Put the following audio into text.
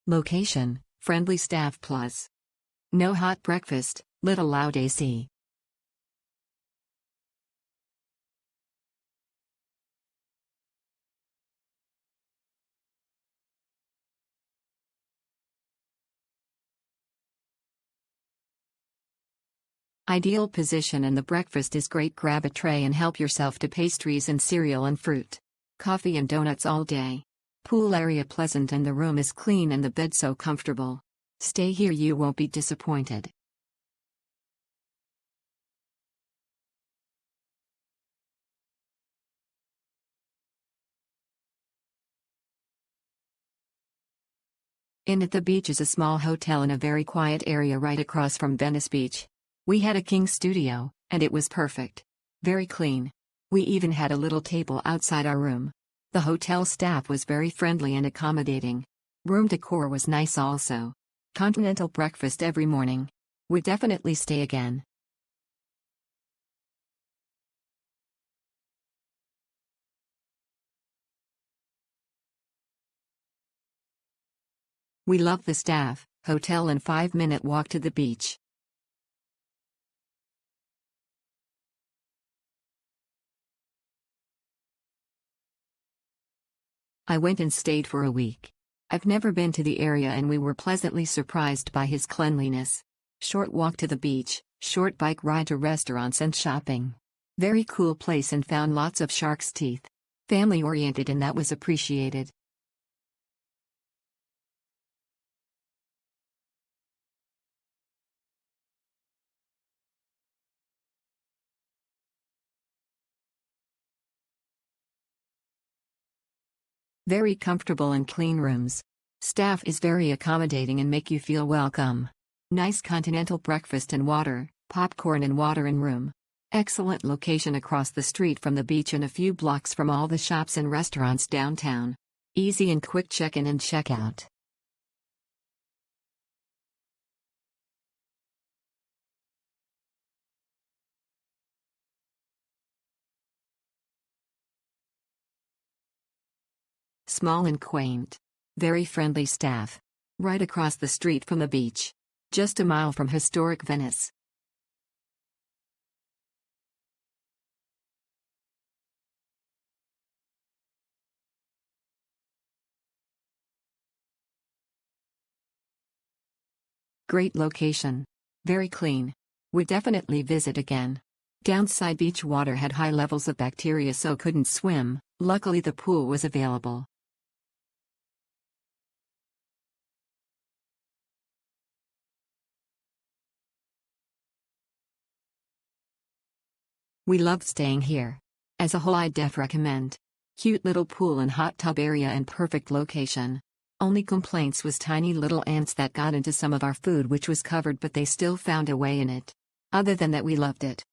Location, friendly staff plus. No hot breakfast, little loud AC. Ideal position and the breakfast is great. Grab a tray and help yourself to pastries and cereal and fruit. Coffee and donuts all day. Pool area pleasant and the room is clean and the bed so comfortable. Stay here, you won't be disappointed. Inn at the Beach is a small hotel in a very quiet area right across from Venice Beach. We had a king studio, and it was perfect. Very clean. We even had a little table outside our room. The hotel staff was very friendly and accommodating. Room decor was nice also. Continental breakfast every morning. Would definitely stay again. We love the staff, hotel and 5-minute walk to the beach. I went and stayed for a week. I've never been to the area and we were pleasantly surprised by his cleanliness. Short walk to the beach, short bike ride to restaurants and shopping. Very cool place and found lots of shark's teeth. Family oriented and that was appreciated. Very comfortable and clean rooms. Staff is very accommodating and make you feel welcome. Nice continental breakfast and water, popcorn and water in room. Excellent location across the street from the beach and a few blocks from all the shops and restaurants downtown. Easy and quick check-in and check-out. Small and quaint. Very friendly staff. Right across the street from the beach. Just a mile from historic Venice. Great location. Very clean. Would definitely visit again. Downside, beach water had high levels of bacteria so couldn't swim. Luckily the pool was available. We loved staying here. As a whole, I'd def recommend. Cute little pool and hot tub area and perfect location. Only complaints was tiny little ants that got into some of our food which was covered, but they still found a way in it. Other than that, we loved it.